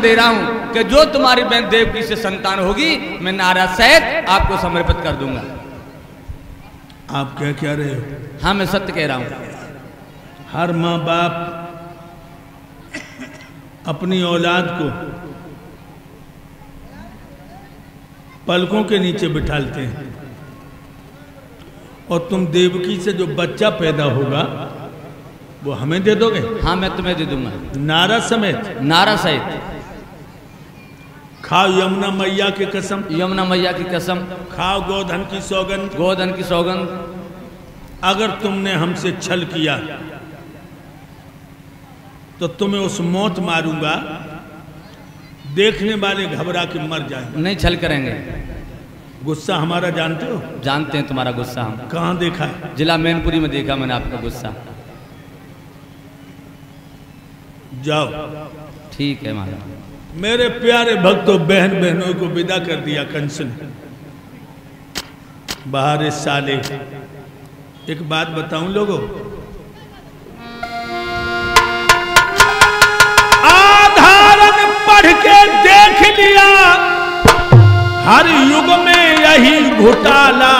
दे रहा हूं कि जो तुम्हारी बहन देवकी से संतान होगी मैं नारद सहित आपको समर्पित कर दूंगा। आप क्या कह रहे हो? हाँ मैं सत्य कह रहा हूं। हर माँ बाप अपनी औलाद को पलकों के नीचे बिठालते हैं और तुम देवकी से जो बच्चा पैदा होगा वो हमें दे दोगे? हाँ मैं तुम्हें दे दूंगा। नारद समेत? नारद सहित। खाओ यमुना मैया की कसम। यमुना मैया की कसम। खाओ गोधन की सौगंध। गोधन की सौगंध। अगर तुमने हमसे छल किया तो तुम्हें उस मौत मारूंगा, देखने वाले घबरा के मर जाएंगे। नहीं छल करेंगे। गुस्सा हमारा जानते हो? जानते हैं तुम्हारा गुस्सा हम। कहाँ देखा है? जिला मैनपुरी में देखा मैंने आपका गुस्सा। जाओ। ठीक है महाराज। मेरे प्यारे भक्तों, बहन बहनों को विदा कर दिया कंस ने। बाहर साले। एक बात बताऊं लोगों, आधारन पढ़ के देख लिया, हर युग में यही घोटाला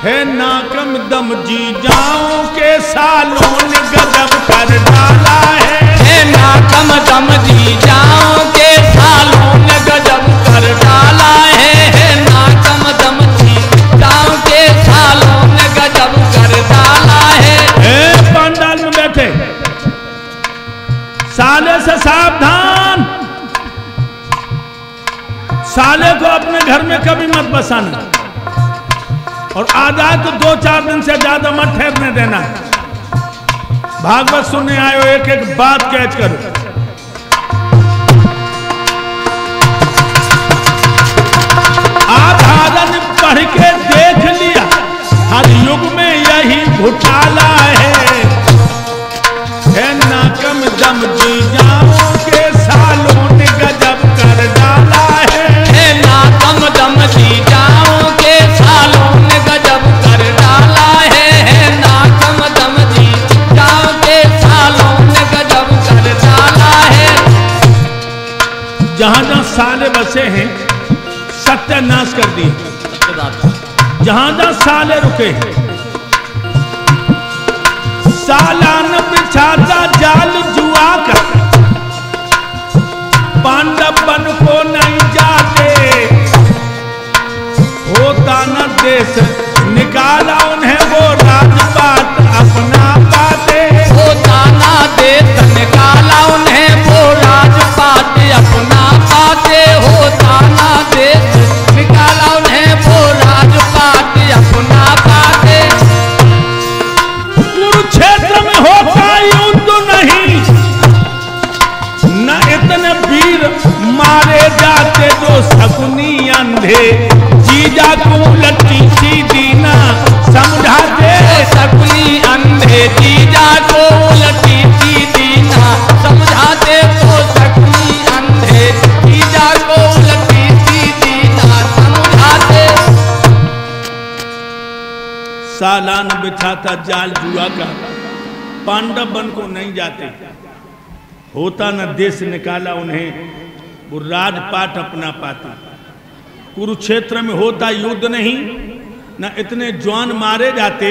है नाकम दम जी जाओ के सालों ने गजब कर डाला है नाकम दम जी जाओ के सालों ने गजब कर डाला है नाकम दम जी जाओ के सालों ने गजब कर डाला है। पंडाल में बैठे साले से सावधान, साले को अपने घर में कभी मत बसाना और आ जाए तो 2-4 दिन से ज्यादा मत ठहरने देना। भागवत सुनने आयो, एक एक बात कैच करो। आधारन पढ़ के देख लिया, हर युग में यही घोटाला है नाकम दम जी जाओ के सालों ने गजब कर डाला है नाकम दम जी जाओ के सालों ने गजब कर डाला है नाकम दम जी जाओ के सालों ने गजब कर डाला है। जहां जहां साले बसे हैं सत्यानाश कर दिए। जहां जहां साले रुके हैं सालान बिछाता जाल जुआ का, पांडव बन को नहीं जाते, होता न देश निकाला उन्हें वो राजपाट अपना पाते, होता न देश निकाला उन्हें वो राजपाट अपना पाते, होता न देश निकाला उन्हें वो राजपाट अपना पाते। कुरुक्षेत्र में होता युद्ध नहीं, न इतने वीर मारे जाते जो शकुनी अंधे जीजा को लट्टी सीधी ना समझाते, शकुनी अंधे जीजा को लट्टी सीधी ना समझाते, तो शकुनी अंधे जीजा को लट्टी सीधी ना समझाते। सालान बिछाता जाल जुआ का, पांडव बन को नहीं जाते, होता न देश निकाला उन्हें वो राजपाट अपना पाते। कुरुक्षेत्र में होता युद्ध नहीं, न इतने जवान मारे जाते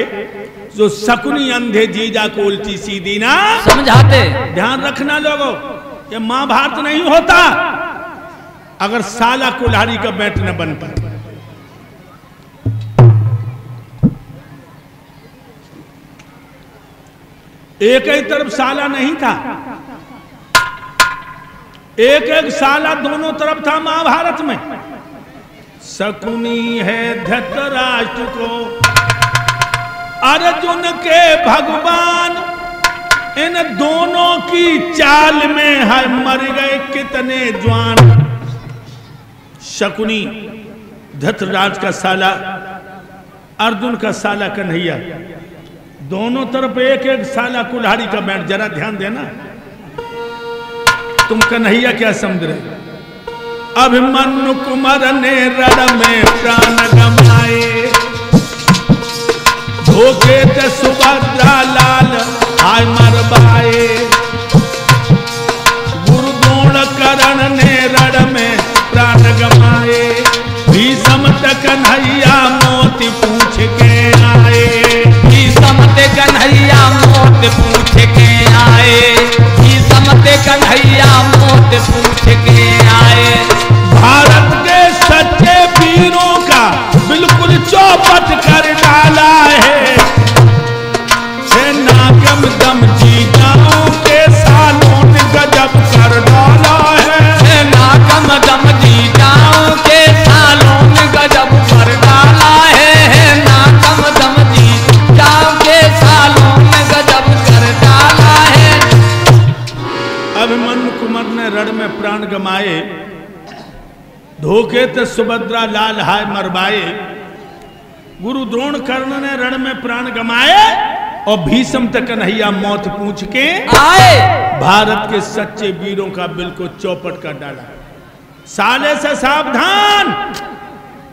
जो शकुनी अंधे जीजा को उल्टी सीधी ना समझाते। ध्यान रखना लोगों, ये महाभारत नहीं होता अगर साला कुल्हाड़ी का बैट न बन पाए। एक ही तरफ साला नहीं था, एक एक साला दोनों तरफ था महाभारत में। शकुनी है धृतराष्ट्र को अर्जुन के भगवान, इन दोनों की चाल में है मर गए कितने जवान। शकुनी धृतराष्ट्र का साला, अर्जुन का साला कन्हैया, दोनों तरफ एक एक साला कुल्हाड़ी का बैठ। जरा ध्यान देना, तुम कन्हैया क्या समझ रहे? अभिमन्यु कुमार ने रण में प्राण गमाए, धोखे ते सुभद्रा लाल आय मरबाए। गुरु कन्हैया मोत पूछ के आए। भारत के सच्चे वीरों का बिल्कुल चौपट कर डाला है। नागम दम जीजाओं के सालों ने गजब कर डाला है। नागम दम जीजाओं के सालों ने गजब कर डाला है। नागम दम जीजाओं के सालों ने गजब कर डाला है। अभिमन्यु कुंवर ने रण में प्राण गमाए, धोखे ते सुभद्रा लाल हाय मरवाए। गुरु द्रोण कर्ण ने रण में प्राण गमाए और भीष्म तक कन्हैया मौत पूछ के आए। भारत के सच्चे वीरों का बिल्कुल चौपट कर डाला। साले से सावधान,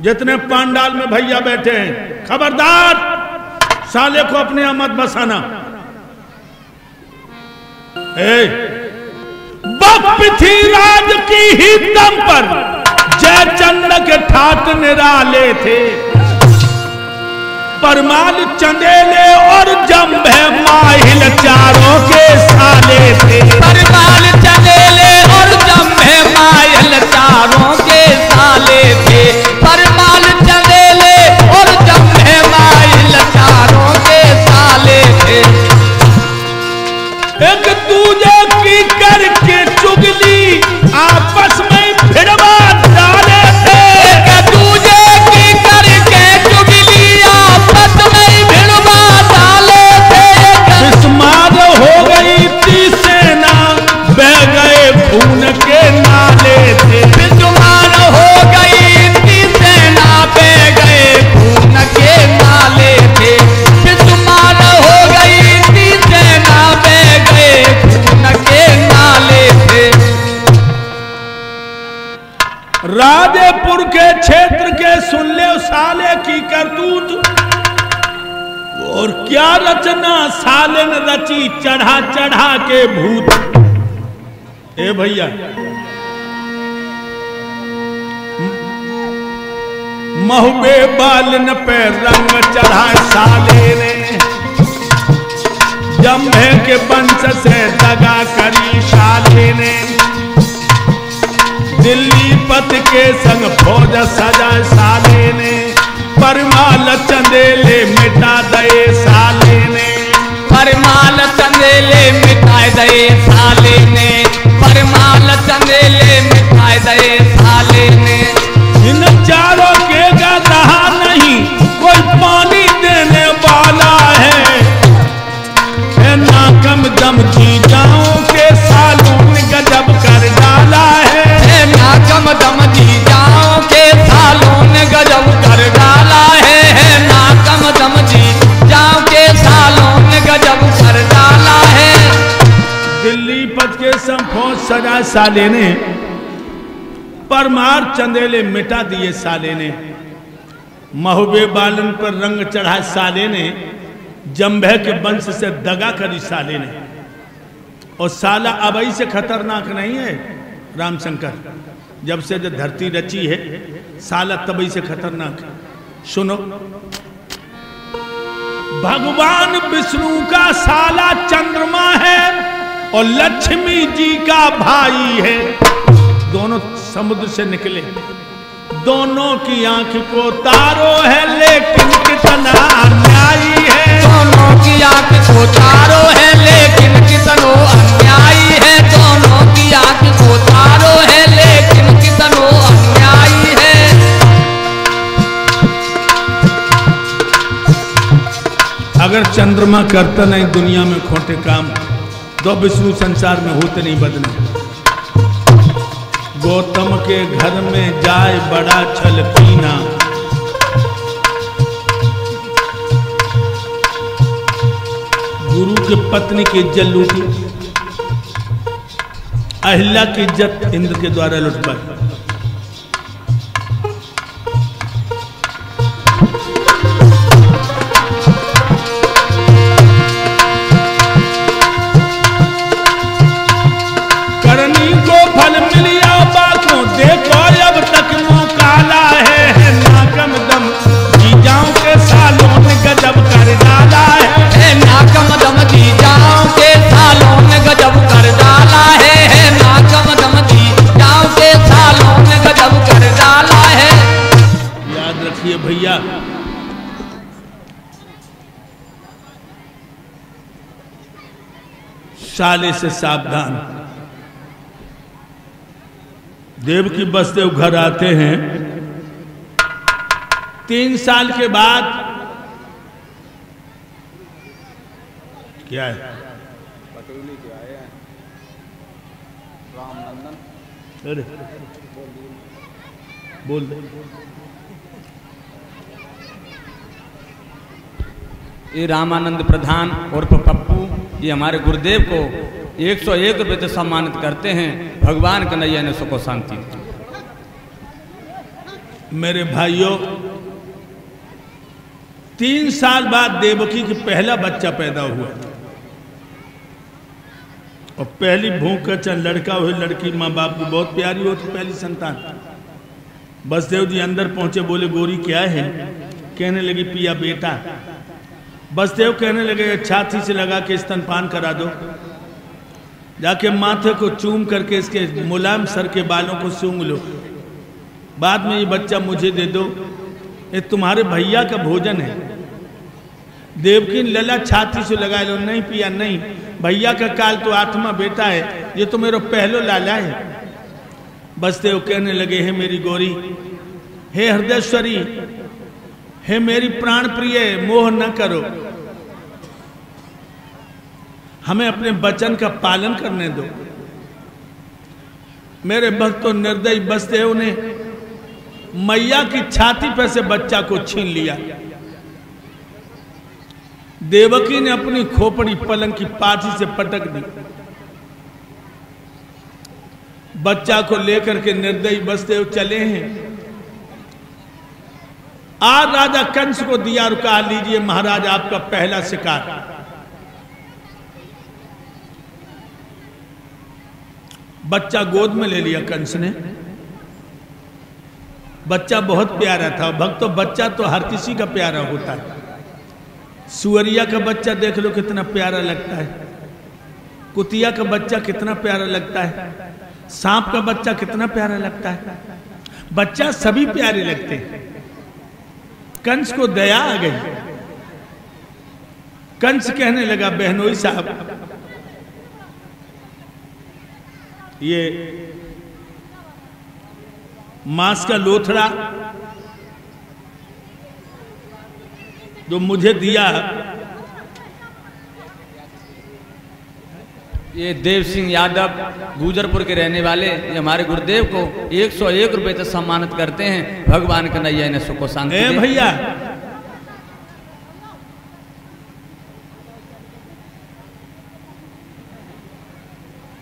जितने पांडाल में भैया बैठे हैं, खबरदार साले को अपने यहाँ मत बसाना। पृथ्वीराज की ही दम पर जयचंद्र के ठाट निराले थे। परमाल चंदेले और जंभे माहिल चारों के साले थे। परमाल चंदेले और जंभे माहिल चारों के साले थे। परमाल चंदेले और जंभे माहिल चारों के साले थे। एक दूजे की करके चुगली आपस में भिड़वा डाले थे। एक दूजे की करके चुगली आपस में भिड़वा डाले थे। बिस्मार हो गई थी सेना, बह गए खून के नाले थे। बिस्मार हो गई थी सेना, बह गए खून के नाले थे। बिस्मार हो गई थी सेना, बह गए खून के नाले थे। राजेपुर के क्षेत्र के सुन ले साले की करतूत, और क्या रचना साले ने रची चढ़ा चढ़ा के भूत। ए भैया, महुबे बालन पे रंग चढ़ा साले ने, जंभे के वंश से दगा करी साले ने। दिल्ली पत के संग फौज सजा साले ने, परमाल चंदेले मिटा दे साले ने। परमाल चंदेले मिटाए दे साले ने। परमाल चंदेले मिटाए दे साले ने। इन चारों के रहा नहीं कोई पानी देने वाला है। नाकम दम जीजाओं के सालों ने गजब कर डाला है। नाकम दम जीजाओं के सालों ने गजब कर डाला है। नाकम दम जीजाओं के सालों ने गजब कर डाला है। दिल्ली पथ के संग फौज सजा साले ने, परमार चंदेले मिटा दिए साले ने। महुबे बालन पर रंग चढ़ा साले ने, जंभे के वंश से दगा करी साले ने। और साला अबई से खतरनाक नहीं है रामशंकर, जब से जो धरती रची है साला तबई से खतरनाक है। सुनो, भगवान विष्णु का साला चंद्रमा है और लक्ष्मी जी का भाई है। दोनों समुद्र से निकले, दोनों की आंख को तारो है, लेकिन कितना अन्यायी है। दोनों की आंख को तारो है, लेकिन कितनो अन्यायी है। दोनों की आंख को तारो है, लेकिन कितनो अन्यायी है। अगर चंद्रमा करता नहीं दुनिया में खोटे काम, तो विष्णु संसार में होते नहीं बदले। गौतम के घर में जाए बड़ा छल पीना, गुरु की पत्नी की इज्जत लूटी, अहिल्या की इज्जत इंद्र के द्वारा लुटवाई। करनी को फल मिलिया बातों देखो, अब तक काला है। नाकम दम जीजाओं के सालों ने गजब कर डाला है। नाकम दम जीजाओं के सालों ने गजब कर डाला है। नाकम साले से सावधान। देवकी वसुदेव घर आते हैं। 3 साल के बाद क्या है? पटोली के आए हैं रामनंदन। अरे बोल दे। ये रामानंद प्रधान और पप्पू ये हमारे गुरुदेव को 101 रुपये से सम्मानित करते हैं। भगवान कन्हैया ने सुख शांति। मेरे भाइयों, 3 साल बाद देवकी की पहला बच्चा पैदा हुआ और पहली भूख का चंद लड़का हुई। लड़की माँ बाप की बहुत प्यारी होती, पहली संतान। वसुदेव जी अंदर पहुंचे, बोले गोरी क्या है? कहने लगी पिया बेटा। वसुदेव कहने लगे छाती से लगा के स्तनपान करा दो, जाके माथे को चूम करके इसके मुलायम सर के बालों को सूंघ लो, बाद में ये बच्चा मुझे दे दो, ये तुम्हारे भैया का भोजन है। देवकी ने लला छाती से लगा लो। नहीं पिया नहीं, भैया का काल तो 8वां बेटा है, ये तो मेरा पहलो लाला है। वसुदेव कहने लगे हे मेरी गोरी, हे हृदयश्वरी, हे मेरी प्राण प्रिय, मोह न करो, हमें अपने वचन का पालन करने दो। मेरे भक्तों, निर्दयी वसुदेव ने मैया की छाती पर से बच्चा को छीन लिया। देवकी ने अपनी खोपड़ी पलंग की पाठी से पटक दी। बच्चा को लेकर के निर्दयी वसुदेव चले हैं। आज राजा कंस को दिया और कहा लीजिए महाराज आपका पहला शिकार। बच्चा गोद में ले लिया कंस ने। बच्चा बहुत प्यारा था। भक्तों, बच्चा तो हर किसी का प्यारा होता है। सुअरिया का बच्चा देख लो कितना प्यारा लगता है, कुतिया का बच्चा कितना प्यारा लगता है, सांप का बच्चा कितना प्यारा लगता है। बच्चा सभी प्यारे लगते हैं। कंस को दया आ गई। कंस कहने लगा बहनोई साहब, ये मांस का लोथड़ा जो मुझे दिया, ये देव सिंह यादव गुजरपुर के रहने वाले, ये हमारे गुरुदेव को 101 रुपये से सम्मानित करते हैं। भगवान कन्हैया ने सुख शांति दे। भैया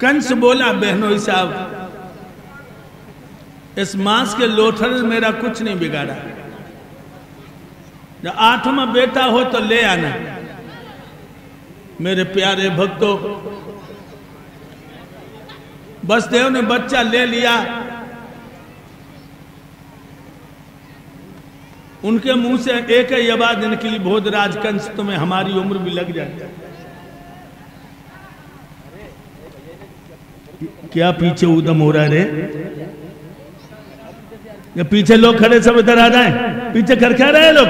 कंस बोला बहनोई साहब, इस मांस के लोथड़े में मेरा कुछ नहीं बिगाड़ा। जब 8वां बेटा हो तो ले आना। मेरे प्यारे भक्तों, वसुदेव ने बच्चा ले लिया। उनके मुंह से एक ही आवाज निकली, भोजराज कंस, तुम्हें हमारी उम्र भी लग जाए। क्या पीछे उदम हो रहा है रे? ये पीछे लोग खड़े सब इधर आ जाएं। पीछे कर क्या रहे लोग?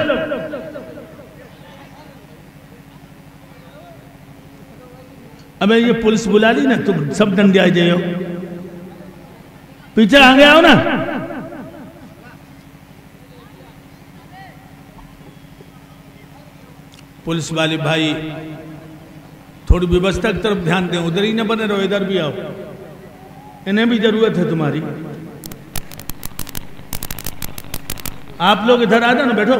अबे ये पुलिस बुला ली ना, तुम सब डंडे आ जाइयो। पीछे आ गए आओ ना। पुलिस वाले भाई थोड़ी व्यवस्था की तरफ ध्यान दें, उधर ही ना बने रहो, इधर भी आओ, इन्हें भी जरूरत है तुम्हारी। आप लोग इधर आ जाओ ना, बैठो।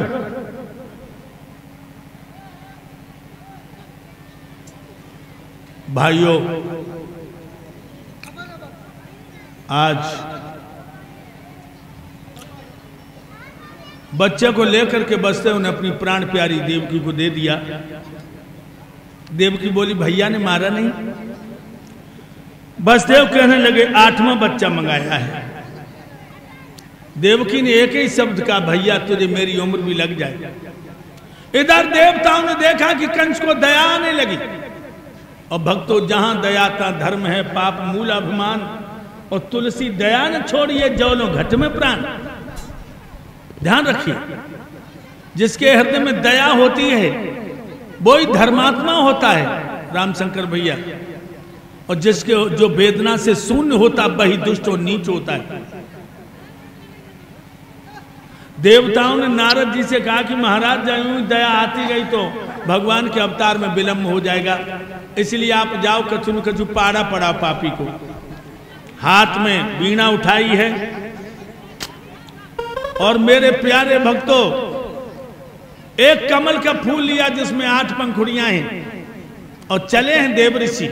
भाइयों, आज बच्चे को लेकर के वसुदेव ने अपनी प्राण प्यारी देवकी को दे दिया। देवकी बोली भैया ने मारा नहीं। वसुदेव कहने लगे 8वां बच्चा मंगाया है। देवकी ने एक ही शब्द कहा, भैया तुझे मेरी उम्र भी लग जाए। इधर देवताओं ने देखा कि कंस को दया आने लगी। और भक्तों, जहां दया था धर्म है, पाप मूल अभिमान। और तुलसी दया न छोड़िए, जौलो घट में प्राण। ध्यान रखिए, जिसके हृदय में दया होती है वो ही धर्मात्मा होता है। रामशंकर भैया, और जिसके जो वेदना से शून्य होता वही दुष्ट और नीच होता है। देवताओं ने नारद जी से कहा कि महाराज जब दया आती गई तो भगवान के अवतार में विलंब हो जाएगा, इसलिए आप जाओ कछु न कछु पाड़ा पड़ा पापी को। हाथ में वीणा उठाई है और मेरे प्यारे भक्तों एक कमल का फूल लिया जिसमें 8 पंखुड़ियां हैं और चले हैं देव ऋषि।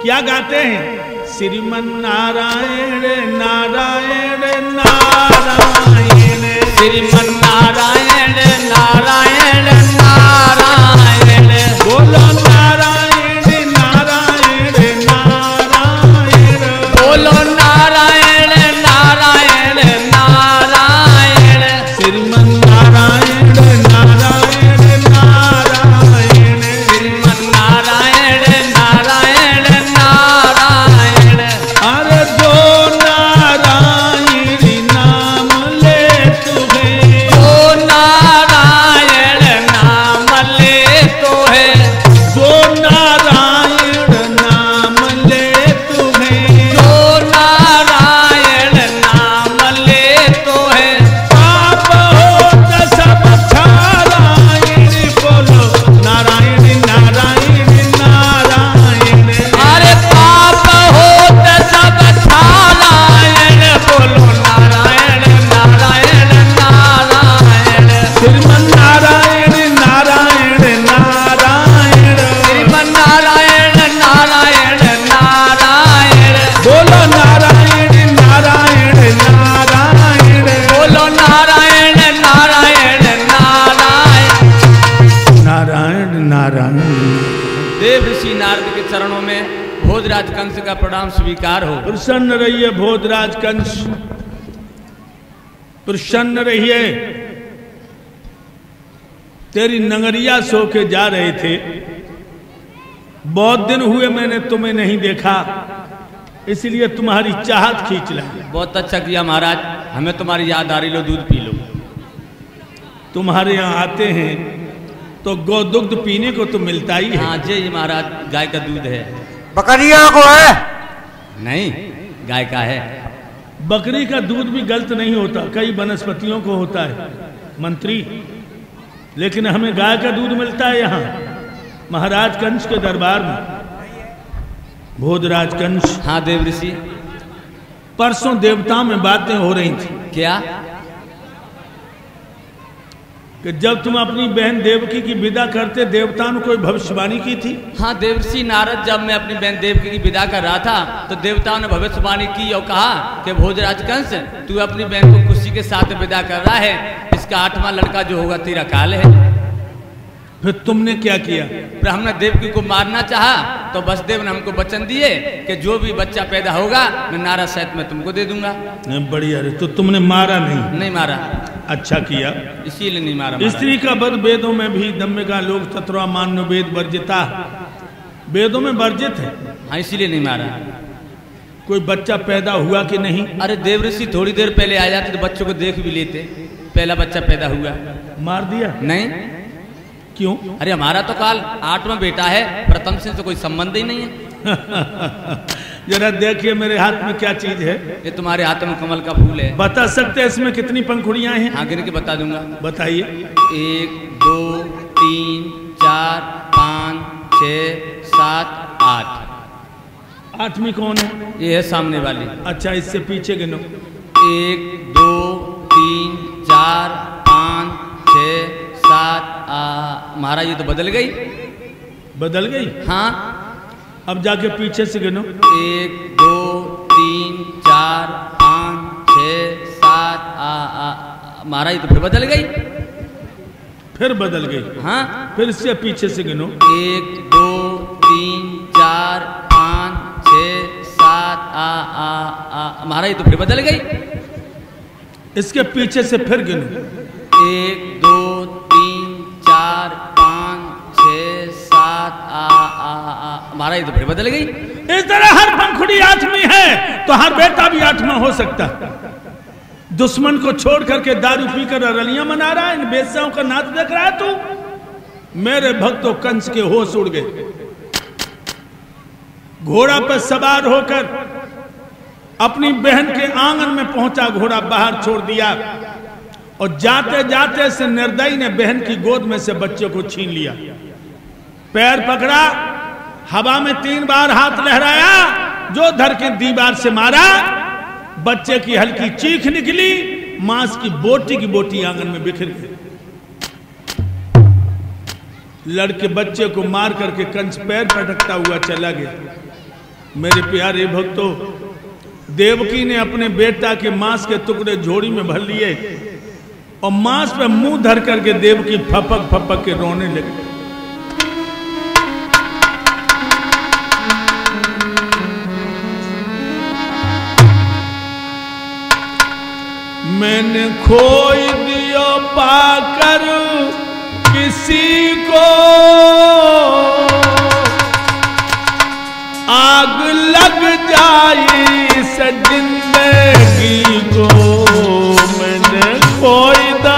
क्या गाते हैं? श्रीमन नारायण नारायण नारायण, श्रीमन नारायण नारायण नारायण, बोलो नारायण नारायण नारायण, बोलो नारायण नारायण नारायण, श्रीमन नारायण नारायण नारायण, श्रीमन नारायण नारायण नारायण। अरे दो नारायण नाम ले तुम्हें, ओ नारायण नाम ले तो है, दो नारायण नाम ले तुम्हें, ओ नारायण नाम ले तो है। पाप हो सब नारायण, बोलो नारायण नारायण नारायण, अरे पाप होत सब नारायण, बोलो नारायण नारायण नारायण, श्रीमन नारायण नारायण नारायण, श्रीमन नारायण नारायण नारायण, बोलो नारायण नारायण नारायण, बोलो नारायण नारायण नारायण। नारायण नारायण। देव ऋषि नारद के चरणों में भोजराज कंस का प्रणाम स्वीकार हो। प्रसन्न रहिए भोजराज कंस, प्रसन्न रहिए। तेरी नगरिया सो के जा रहे थे, बहुत दिन हुए मैंने तुम्हें नहीं देखा, इसलिए तुम्हारी चाहत खींच लाई। बहुत अच्छा किया महाराज, हमें तुम्हारी याद आ रही, लो दूध पी लो। तुम्हारे यहाँ आते हैं तो गौ दुग्ध पीने को तो मिलता ही है। हाँ जी महाराज, गाय का दूध है। बकरिया को है? नहीं, गाय का है। बकरी का दूध भी गलत नहीं होता, कई वनस्पतियों को होता है मंत्री, लेकिन हमें गाय का दूध मिलता है यहाँ महाराज कंस के दरबार में। भोजराज कंस, हाँ देव ऋषि। परसों देवताओं में बातें हो रही थी क्या? कि जब तुम अपनी बहन देवकी की विदा करते, देवताओं ने कोई भविष्यवाणी की थी। हाँ देवर्षि नारद, जब मैं अपनी बहन देवकी की विदा कर रहा था तो देवताओं ने भविष्यवाणी की और कहा कि भोजराज कंस, तू अपनी बहन को खुशी के साथ विदा कर रहा है, इसका 8वां लड़का जो होगा तेरा काल है। फिर तुमने क्या किया? फिर हमने देवकी को मारना चाहा तो वसुदेव ने हमको वचन दिए कि जो भी बच्चा पैदा होगा मैं नारद सहित में तुमको दे दूंगा। नहीं, बढ़िया रे। तो तुमने मारा नहीं? नहीं मारा। अच्छा किया, इसीलिए नहीं मारा। स्त्री का वध वेदों में भी दम्मिका लोक तत्वा मान्य वेद वर्जिता, वेदों में वर्जित है। हाँ इसीलिए नहीं मारा। कोई बच्चा पैदा हुआ कि नहीं? अरे देवऋषि थोड़ी देर पहले आ जाते तो बच्चों को देख भी लेते, पहला बच्चा पैदा हुआ। मार दिया? नहीं। क्यों? अरे हमारा तो काल 8वां बेटा है, प्रथम से तो कोई संबंध ही नहीं है। जरा देखिए मेरे हाथ में क्या चीज है। ये तुम्हारे हाथ में कमल का फूल है। बता सकते हैं इसमें कितनी पंखुड़ियां हैं? हाँ गिन के बता दूंगा। बताइए। 1 2 3 4 5 6 7 8। 8वीं कौन है? ये है सामने वाली। अच्छा, इससे पीछे गिनो। 1 2 3 4 5 6 7। महाराज ये तो बदल गई। बदल गई? हाँ। अब जाके पीछे से गिनो। 1 2 3 4 5 6 7। महाराज ये तो फिर बदल गई। फिर बदल गई? हाँ। फिर इससे पीछे से गिनो। 1 2 3 4 5 6 7। महाराज ये तो फिर बदल गई। इसके पीछे से फिर गिनो। 1 2 3 4 5 6 7। महाराज ये तो फिर बदल गई। इस तरह हर पंखुड़ी 8वीं है तो हर बेटा भी 8वां हो सकता है। दुश्मन को छोड़ करके दारू पीकर रलियां मना रहा है, इन बेस्याओं का नाच देख रहा है तू। मेरे भक्तों, कंस के होश उड़ गए। घोड़ा पर सवार होकर अपनी बहन के आंगन में पहुंचा, घोड़ा बाहर छोड़ दिया और जाते जाते से निर्दयी ने बहन की गोद में से बच्चे को छीन लिया। पैर पकड़ा, हवा में 3 बार हाथ लहराया, जो धर के दीवार से मारा। बच्चे की हल्की चीख निकली, मांस की बोटी आंगन में बिखर गई। लड़के बच्चे को मार करके कंस पैर पटकता हुआ चला गया। मेरे प्यारे भक्तों, देवकी ने अपने बेटा के मांस के टुकड़े झोड़ी में भर लिए और मांस पे मुंह धर करके देवकी फपक फपक के रोने लगी। मैंने खोई दिया पाकर किसी को, आग लग जाए इस जिंदगी को। मैंने खोई दो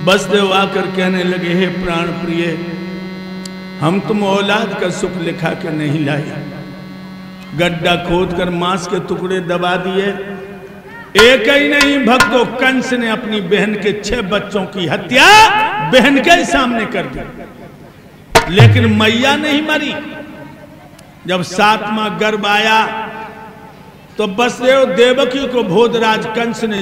बसदेव आकर कहने लगे, हे प्राण प्रिय, हम तुम औलाद का सुख लिखा के नहीं लाए। गड्ढा खोद कर मांस के टुकड़े दबा दिए। एक ही नहीं भक्तों, कंस ने अपनी बहन के 6 बच्चों की हत्या बहन के सामने कर दी, लेकिन मैया नहीं मरी। जब 7वां गर्भ आया तो बसदेव देवकी को भोजराज कंस ने